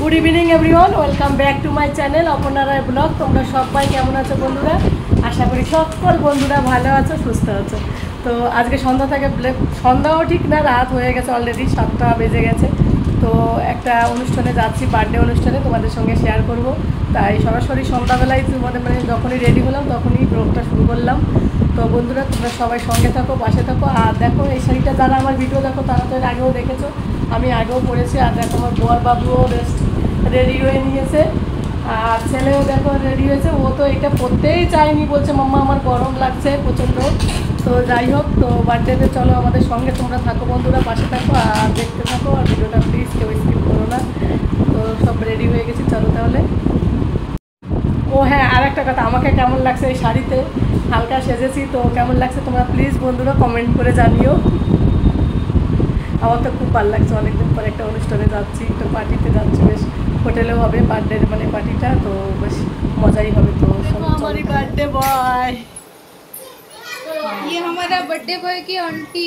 Good evening everyone welcome back to my channel अपना Rai blog. तुम्हारा सबाई केमन आछो बंधुरा? आशा करी सकल बंधुरा भालो आछो सुस्थ आछो। तो आज के सन्ध्या थेके सन्ध्याओ ठीक ना रात हो गेছে अलरेडी 7টা बेजे गेছে। तो एक अनुष्ठाने जाচ্ছি बार्थडे अनुष्ठाने तुम्हारे संगे शेयर करब। ताई सरासरि सन्ध्याबेलाय तुम्हारे मैं जखनी रेडी हलाम तखनी ब्लगटा शुरू करलाम। तो बंधुरा तुम्हारा सबाई संगे थाको पाशे थाको। और देखो ये शाड़ीटा जारा आमार भिडियो देखो तारा तो आगेও देखेছো আমি আগেও পরেছি। আর দেখো আমার বর বাবুও রেডি হয়ে নিয়েছে আর ছেলেও দেখো রেডি হয়েছে। ও তো এটা পরতেই চায়নি, বলছে মাম্মা আমার গরম লাগছে প্রচণ্ড। তো যাই হোক, তো বার্থডেতে চলো আমাদের সঙ্গে তোমরা থাকো বন্ধুরা, পাশে থাকো আর দেখতে থাকো। আর ভিডিওটা প্লিজ কেউ স্কিপ করো না। তো সব রেডি হয়ে গেছি, চলো তাহলে। ও হ্যাঁ, আর একটা কথা, আমাকে কেমন লাগছে এই শাড়িতে হালকা সেজেছি, তো কেমন লাগছে তোমরা প্লিজ বন্ধুরা কমেন্ট করে জানিও। আমার তো খুব ভালো লাগছে, অনেকদিন পর একটা অনুষ্ঠানে যাচ্ছি, একটা পার্টিতে যাচ্ছি, বেশ হোটেলেও হবে বার্থডে মানে পার্টিটা, তো বেশ মজাই হবে। তো हमारी बर्थडे बॉय, ये हमारा बर्थडे बॉय की आंटी,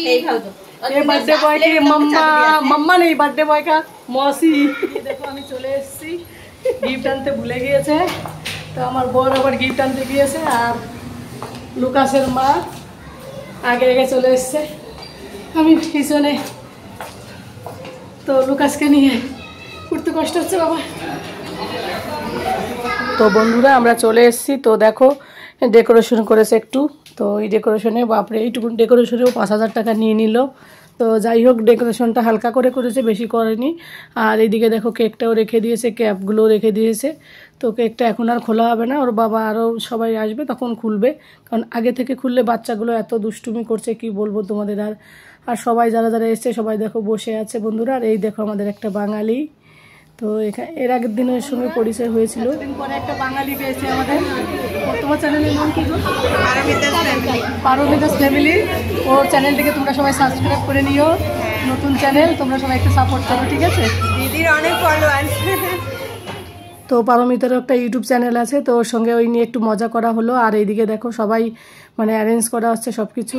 ये बर्थडे बॉय की मम्मा, मम्मा नहीं बर्थडे बॉय का मौसी। देखो আমি চলে এসেছি, গিফট আনতে ভুলে গিয়েছে। তো আমার বর আবার গিফট আনতে গিয়েছে আর লুকাসের মা আগে আগে চলে এসেছে, আমি পিছনে। তো লুকাসকে নিয়ে উঠতে কষ্ট হচ্ছে বাবা। তো বন্ধুরা আমরা চলে এসেছি। তো দেখো ডেকোরেশন করেছে একটু, তো এই ডেকোরেশনে বাপরে এইটুকু ডেকোরেশনেও 5000 টাকা নিয়ে নিল। তো যাই হোক, ডেকোরেশনটা হালকা করে করেছে, বেশি করেনি। আর এইদিকে দেখো কেকটাও রেখে দিয়েছে, ক্যাপগুলোও রেখে দিয়েছে। তো কেকটা এখন আর খোলা হবে না, ওর বাবা আরও সবাই আসবে তখন খুলবে, কারণ আগে থেকে খুললে বাচ্চাগুলো এত দুষ্টুমি করছে কি বলবো তোমাদের। আর সবাই যারা যারা এসছে সবাই দেখো বসে আছে বন্ধুরা। আর এই দেখো আমাদের একটা বাঙালি, তো এর আগের দিনের সঙ্গে পরিচয় হয়েছিল, দিন পরে একটা বাঙালি পেয়েছে আমাদের। তোমার চ্যানেলের নাম কি? পারমিতাস ফ্যামিলি। ওর চ্যানেলটিকে তোমরা সবাই সাবস্ক্রাইব করে নিও, নতুন চ্যানেল, তোমরা সবাই একটু সাপোর্ট করো, ঠিক আছে? দিদির অনেক ফলোয়ার। তো পারমিতারও একটা ইউটিউব চ্যানেল আছে, তো ওর সঙ্গে ওই নিয়ে একটু মজা করা হলো। আর এইদিকে দেখো সবাই মানে অ্যারেঞ্জ করা হচ্ছে সব কিছু।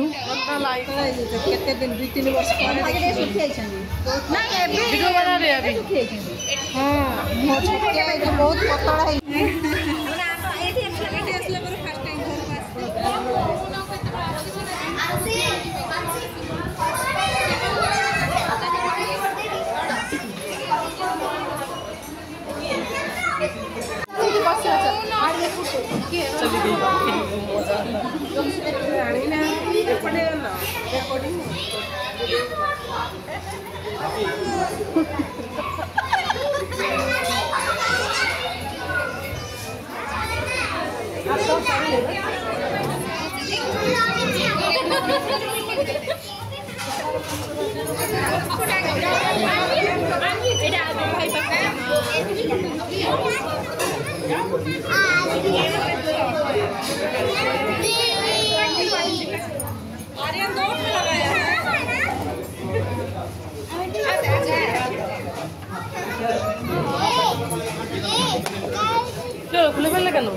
খুলে ফেললে কেন?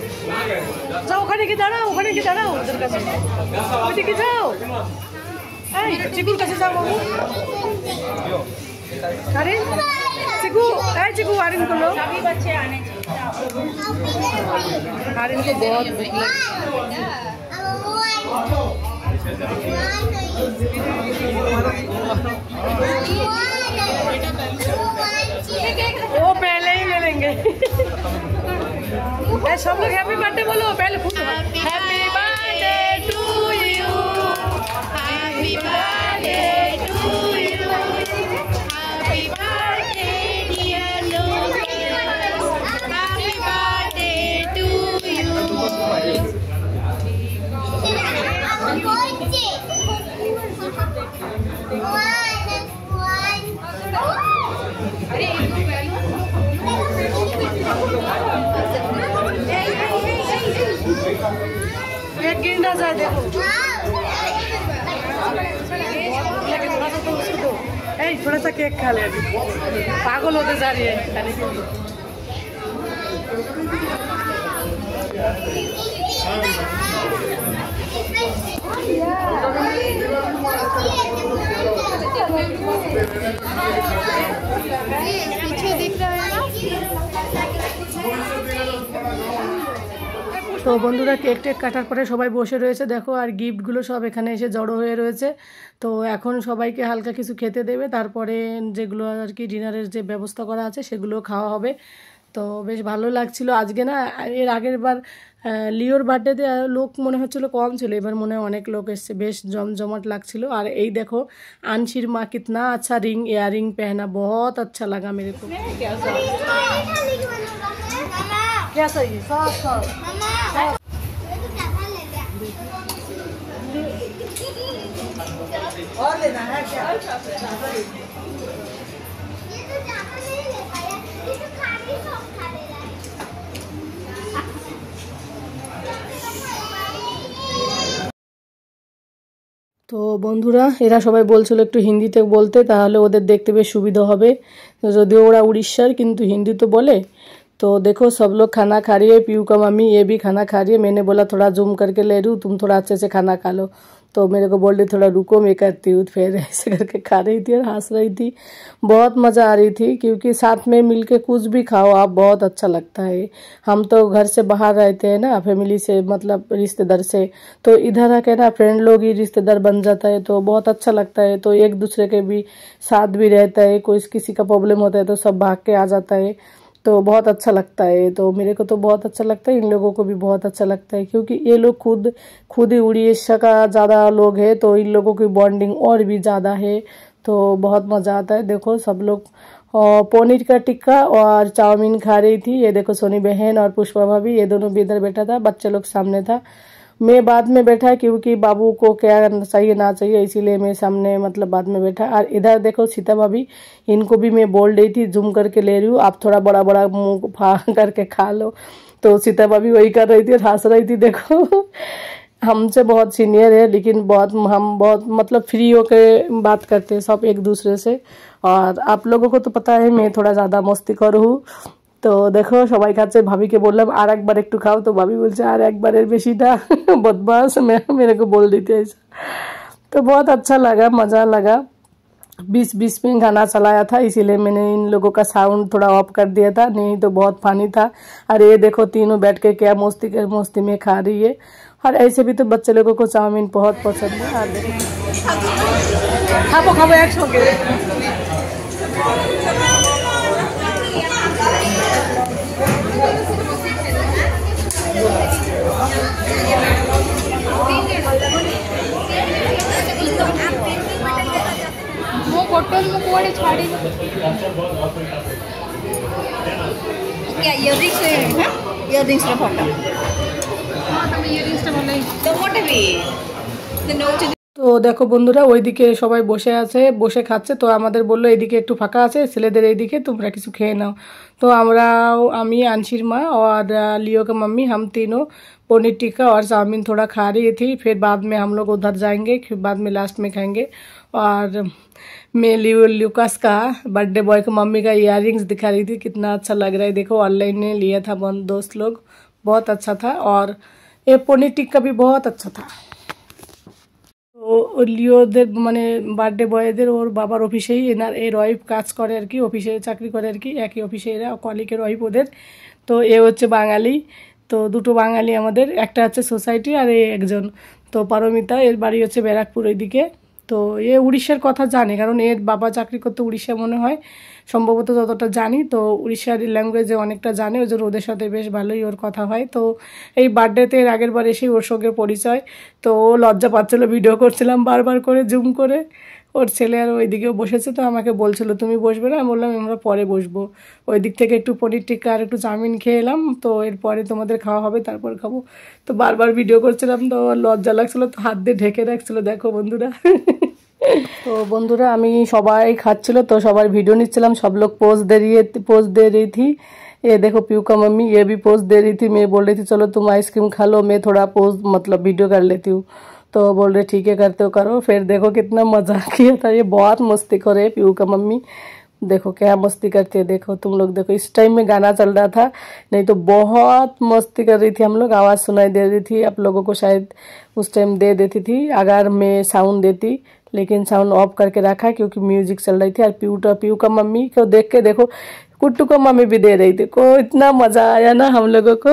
যাও ওখানে কি দাঁড়াও, ওখানে কি দাঁড়াও, ওদের কাছে ওইদিকে যাও। এই চিকুর কাছে যাও বাবু। আরিন চিকু, এই চিকু আরিন করলো। আরিন को बहुत भूख लगी। वो पहले ही ले लेंगे। सब लोग हैप्पी बर्थडे बोलो पहले। Happy birthday to you, happy birthday to you, happy birthday dear Lucas, happy birthday to you. एक गेंदा सा देखो, लेकिन थोड़ा सा तो उसको दो। थोड़ा सा केक खा ले, अभी पागल होते जा रही है खाने के लिए। पीछे दिख रहा है ना। তো বন্ধুরা কেক টেক কাটার পরে সবাই বসে রয়েছে দেখো, আর গিফটগুলো সব এখানে এসে জড়ো হয়ে রয়েছে। তো এখন সবাইকে হালকা কিছু খেতে দেবে, তারপরে যেগুলো আর কি ডিনারের যে ব্যবস্থা করা আছে সেগুলো খাওয়া হবে। তো বেশ ভালো লাগছিল আজকে না, এর আগের বার লিওর বার্থডেতে লোক মনে হচ্ছিলো কম ছিল, এবার মনে হয় অনেক লোক এসছে, বেশ জমজমাট লাগছিল। আর এই দেখো আনশির মা কিतना अच्छा इयररिंग पहना, बहुत अच्छा लगा मेरे को। क्या सही और लेना है क्या? তো বন্ধুরা এরা সবাই বলছিল একটু হিন্দিতে বলতে, তাহলে ওদের দেখতে বেশ সুবিধা হবে, যদিও ওরা উড়িষ্যার কিন্তু হিন্দি তো বলে। तो देखो सब लोग खाना खा रही है, पीयू का मम्मी ये भी खाना खा रही है। मैंने बोला थोड़ा जूम करके ले रही हूँ, तुम थोड़ा अच्छे से खाना खा लो। तो मेरे को बोल रही थोड़ा रुको मैं करती हूँ, फिर ऐसे करके खा रही थी और हंस रही थी। बहुत मज़ा आ रही थी क्योंकि साथ में मिलके कुछ भी खाओ आप, बहुत अच्छा लगता है। हम तो घर से बाहर रहते हैं ना, फैमिली से मतलब रिश्तेदार से, तो इधर आके ना फ्रेंड लोग ही रिश्तेदार बन जाता है, तो बहुत अच्छा लगता है। तो एक दूसरे के भी साथ भी रहता है, कोई किसी का प्रॉब्लम होता है तो सब भाग के आ जाता है, तो बहुत अच्छा लगता है। तो मेरे को तो बहुत अच्छा लगता है, इन लोगों को भी बहुत अच्छा लगता है क्योंकि ये लोग खुद ही उड़ीसा का ज़्यादा लोग है, तो इन लोगों की बॉन्डिंग और भी ज़्यादा है, तो बहुत मज़ा आता है। देखो सब लोग पनीर का टिक्का और चाउमीन खा रही थी। ये देखो सोनी बहन और पुष्पा भाभी, ये दोनों भी इधर बैठा था, बच्चे लोग सामने था। मैं बाद में बैठा क्योंकि बाबू को क्या चाहिए ना चाहिए, इसीलिए मैं सामने मतलब बाद में बैठा। और इधर देखो सीता भाभी, इनको भी मैं बोल रही थी जूम करके ले रही हूँ, आप थोड़ा बड़ा बड़ा मुंह फा करके खा लो। तो सीता भाभी वही कर रही थी और हंस रही थी। देखो हमसे बहुत सीनियर है, लेकिन हम बहुत मतलब फ्री होके बात करते हैं सब एक दूसरे से। और आप लोगों को तो पता है मैं थोड़ा ज़्यादा मस्तीखोर हूँ। तो देखो সবাই খাচ্ছে, ভাবিকে বললাম আর একবার একটু খাও, তো ভাবি বলছে আর একবারের বেশিটা बदमाश मेरे को बोल देते ऐसा। तो बहुत अच्छा लगा, मज़ा लगा। 20-20 में गाना चलाया था, इसीलिए मैंने इन लोगों का साउंड थोड़ा ऑफ कर दिया था, नहीं तो बहुत फनी था। और ये देखो तीनों बैठ के क्या मस्ती में खा रही है। और ऐसे भी तो बच्चे लोगों को चाउमीन बहुत पसंद है। और देखो खाबो एक संगे वो बोतल में कोड़े छाड़ी क्या इयरिंग्स है ना, इयरिंग्स रा फोटो हां তুমি ইয়রিংসটা বলাই তো মোটে भी the note। তো দেখো বন্ধুরা ওইদিকে সবাই বসে আছে, বসে খাচ্ছে। তো আমাদের বললো এইদিকে একটু ফাঁকা আছে, ছেলেদের এইদিকে তোমরা কিছু খেয়ে নাও। तो আমি आंशिर माँ और लियो का मम्मी, हम तीनों पनीर टिक्का और चाउमीन थोड़ा खा रही थी। फिर बाद में हम लोग उधर जाएंगे, फिर बाद में लास्ट में खाएंगे। और मैं ल्यूकास का बर्थडे बॉय को मम्मी का इयररिंग्स दिखा रही थी, कितना अच्छा लग रहा है। देखो ऑनलाइन ने लिया था दोस्त लोग, बहुत अच्छा था। और ये पनीर टिक्का भी बहुत अच्छा था। তো লিওদের মানে বার্থডে বয়েদের ওর বাবার অফিসেই এর ওয়াইফ কাজ করে আর কি, অফিসে চাকরি করে আর কি, একই অফিসে এরা কলিগের ওয়াইফ ওদের। তো এ হচ্ছে বাঙালি, তো দুটো বাঙালি আমাদের, একটা হচ্ছে সোসাইটি আর এ একজন। তো পারমিতা, এর বাড়ি হচ্ছে ব্যারাকপুর ওইদিকে। তো এ উড়িষ্যার কথা জানে, কারণ এর বাবা চাকরি করতে উড়িষ্যা মনে হয়, সম্ভবত যতটা জানি। তো উড়িষ্যার ল্যাঙ্গুয়েজে অনেকটা জানে, ওই জন্য ওদের সাথে বেশ ভালোই ওর কথা হয়। তো এই বার্থডেতে এর আগের বার এসেই ওর সঙ্গে পরিচয়। তো ও লজ্জা পাচ্ছিল, ভিডিও করছিলাম বারবার করে জুম করে। ওর ছেলে আর ওইদিকেও বসেছে, তো আমাকে বলছিল তুমি বসবে না, আমি বললাম আমরা পরে বসবো। ওই দিক থেকে একটু পনির টিক্কা আর একটু চাউমিন খেয়ে এলাম, তো এরপরে তোমাদের খাওয়া হবে, তারপর খাবো। তো বারবার ভিডিও করছিলাম, তো লজ্জা লাগছিলো, তো হাত দিয়ে ঢেকে রাখছিলো। দেখো বন্ধুরা तो बंधुरा আমি সবাই খাচ্ছিল, তো সবার ভিডিও নিচ্ছিলাম, सब लोग पोज दे रही थी। ये देखो पीयू का मम्मी ये भी पोज दे रही थी। मैं बोल रही थी चलो तुम आइसक्रीम खा लो, मैं थोड़ा पोज मतलब वीडियो कर लेती हूँ। तो बोल रहे ठीक है करते हो करो। फिर देखो कितना मजा किया था, ये बहुत मस्ती करे पीयू का मम्मी, देखो क्या मस्ती करती है। देखो तुम लोग देखो, इस टाइम में गाना चल रहा था, नहीं तो बहुत मस्ती कर रही थी हम लोग, आवाज़ सुनाई दे रही थी। आप लोगों को शायद उस टाइम दे देती थी अगर मैं साउंड देती, लेकिन साउंड ऑफ करके रखा क्योंकि म्यूजिक चल रही थी। और पीयू का मम्मी को देख के देखो, कुट्टू को मम्मी भी दे रही थी, को इतना मज़ा आया ना हम लोगों को।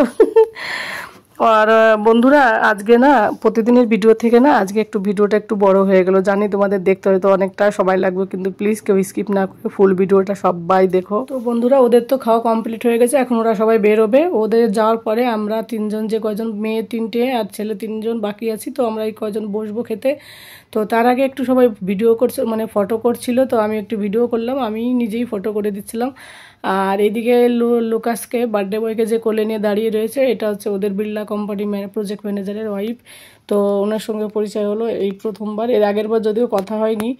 আর বন্ধুরা আজকে না প্রতিদিনের ভিডিও থেকে না আজকে একটু ভিডিওটা একটু বড় হয়ে গেল, জানি তোমাদের দেখতে হয়তো অনেকটা সময় লাগবে, কিন্তু প্লিজ কেউ স্কিপ না করে ফুল ভিডিওটা সবাই দেখো। তো বন্ধুরা ওদের তো খাওয়া কমপ্লিট হয়ে গেছে, এখন ওরা সবাই বেরোবে। ওদের যাওয়ার পরে আমরা তিনজন, যে কয়জন মেয়ে 3টে আর ছেলে 3জন বাকি আছি, তো আমরা এই কয়জন বসবো খেতে। তো তার আগে একটু সবাই ভিডিও করছে, মানে ফটো করছিল, তো আমি একটু ভিডিও করলাম, আমি নিজেই ফটো করে দিচ্ছিলাম। আর এদিকে লুকাসকে, বার্থডে বয়কে যে কোলে নিয়ে দাঁড়িয়ে রয়েছে, এটা হচ্ছে ওদের বিড়লা কোম্পানি প্রজেক্ট ম্যানেজারের ওয়াইফ। তো ওনার সঙ্গে পরিচয় হলো এই প্রথমবার, এর আগের বার যদিও কথা হয়নি,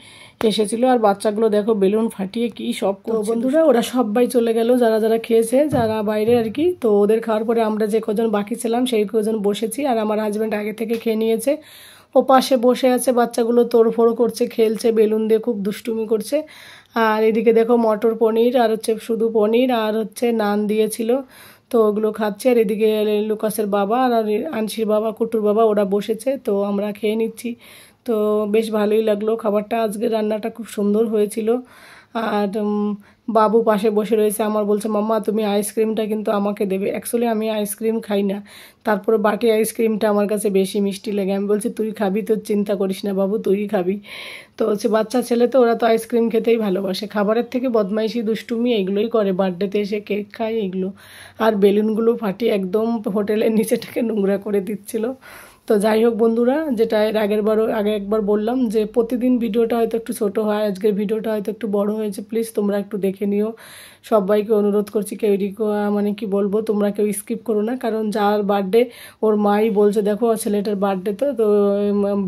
এসেছিল। আর বাচ্চাগুলো দেখো বেলুন ফাটিয়ে কি সব করছে। বন্ধুরা ওরা সবাই চলে গেল, যারা যারা খেয়েছে, যারা বাইরে আর কি। তো ওদের খাওয়ার পরে আমরা যে কজন বাকি ছিলাম সেই কজন বসেছি, আর আমার হাজব্যান্ড আগে থেকে খেয়ে নিয়েছে। ও পাশে বসে আছে, বাচ্চাগুলো তোড়ফোড় করছে, খেলছে, বেলুন দিয়ে খুব দুষ্টুমি করছে। আর এদিকে দেখো মটর পনির আর হচ্ছে শুধু পনির আর হচ্ছে নান দিয়েছিল, তো ওগুলো খাচ্ছে। আর এদিকে লুকাসের বাবা আর আনসির বাবা, কুটুর বাবা, ওরা বসেছে, তো আমরা খেয়ে নিচ্ছি। তো বেশ ভালোই লাগলো খাবারটা, আজকে রান্নাটা খুব সুন্দর হয়েছিল। আর বাবু পাশে বসে রয়েছে, আমার বলছে মাম্মা তুমি আইসক্রিমটা কিন্তু আমাকে দেবে। অ্যাকচুয়ালি আমি আইসক্রিম খাই না, তারপরে বাটি আইসক্রিমটা আমার কাছে বেশি মিষ্টি লাগে। আমি বলছি তুই খাবি, তো চিন্তা করিস না বাবু, তুই খাবি। তো হচ্ছে বাচ্চা ছেলে, তো ওরা তো আইসক্রিম খেতেই ভালোবাসে, খাবারের থেকে বদমাইশি দুষ্টুমি এগুলোই করে, বার্থডেতে এসে কেক খায় এগুলো। আর বেলুনগুলো ফাটিয়ে একদম হোটেলের নিচেটাকে নোংরা করে দিচ্ছিল। তো যাই হোক বন্ধুরা, যেটা এর আগে একবার বললাম যে প্রতিদিন ভিডিওটা হয়তো একটু ছোট হয়, আজকের ভিডিওটা হয়তো একটু বড় হয়েছে, প্লিজ তোমরা একটু দেখে নিও। সবাইকে অনুরোধ করছি, কেউ মানে কি বলবো, তোমরা কেউ স্কিপ করো না, কারণ যার বার্থডে ওর মাই বলছে দেখো ছেলেটার বার্থডে, তো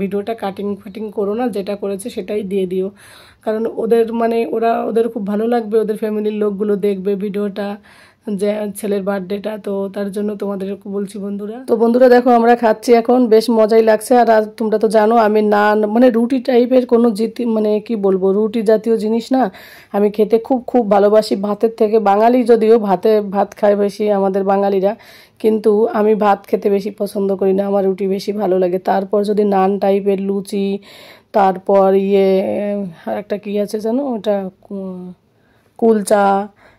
ভিডিওটা কাটিং ফাটিং করো না, যেটা করেছে সেটাই দিয়ে দিও, কারণ ওদের মানে ওদের খুব ভালো লাগবে, ওদের ফ্যামিলির লোকগুলো দেখবে ভিডিওটা, যে ছেলের বার্থডেটা। তো তার জন্য তোমাদের বলছি বন্ধুরা। তো বন্ধুরা দেখো আমরা খাচ্ছি এখন, বেশ মজাই লাগছে। আর তোমরা তো জানো আমি নান মানে রুটি টাইপের কোনো মানে কি বলবো, রুটি জাতীয় জিনিস না আমি খেতে খুব খুব ভালোবাসি, ভাতের থেকে। বাঙালি যদিও ভাত খায় বেশি আমাদের বাঙালিরা, কিন্তু আমি ভাত খেতে বেশি পছন্দ করি না, আমার রুটি বেশি ভালো লাগে। তারপর যদি নান টাইপের লুচি, তারপর আর একটা কী আছে জানো, ওটা কুলচা,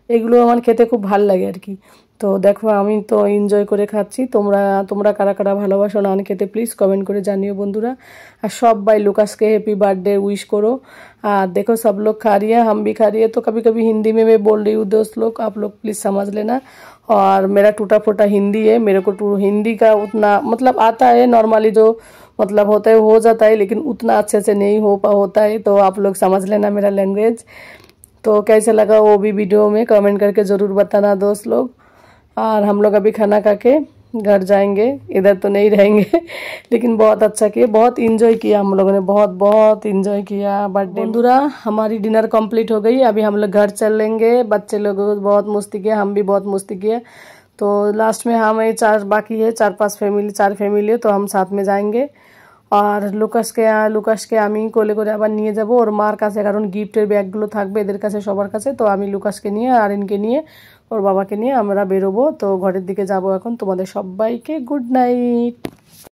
এগুলো আমার খেতে খুব ভাল লাগে আর কি। তো দেখো আমি তো এনজয় করে খাচ্ছি, তোমরা কারা কারা ভালোবাসো নান খেতে প্লিজ কমেন্ট করে জানিও বন্ধুরা। আর সবাই लुकास के हैप्पी बर्थडे विश करो। और देखो सब लोग खा रही है, हम भी खा रही है, तो कभी कभी हिंदी में मैं बोल रही हूँ दोस्त लोग, आप लोग प्लीज़ समझ लेना। और मेरा टूटा फूटा हिंदी है, मेरे को हिंदी का उतना मतलब आता है, नॉर्मली जो मतलब होता है हो जाता है, लेकिन उतना अच्छे से नहीं होता है, तो आप लोग समझ लेना मेरा लैंग्वेज। तो कैसा लगा वो भी वीडियो में कमेंट करके ज़रूर बताना दोस्त लोग। और हम लोग अभी खाना खा के घर जाएंगे, इधर तो नहीं रहेंगे लेकिन बहुत अच्छा किया, बहुत इंजॉय किया हम लोगों ने, बहुत बहुत इंजॉय किया बर्थडे। बंधुरा हमारी डिनर कंप्लीट हो गई, अभी हम लोग घर चलेंगे। बच्चे लोग बहुत मस्ती किया, हम भी बहुत मस्ती किए। तो लास्ट में हमें चार फैमिली है, तो हम साथ में जाएंगे। আর লুকাসকে আমি কোলে করে আবার নিয়ে যাব ওর মার কাছে, কারণ গিফটের ব্যাগগুলো থাকবে এদের কাছে সবার কাছে। তো আমি লুকাসকে নিয়ে আরিনকে নিয়ে ওর বাবাকে নিয়ে আমরা বেরোবো, তো ঘরের দিকে যাব এখন। তোমাদের সবাইকে গুড নাইট।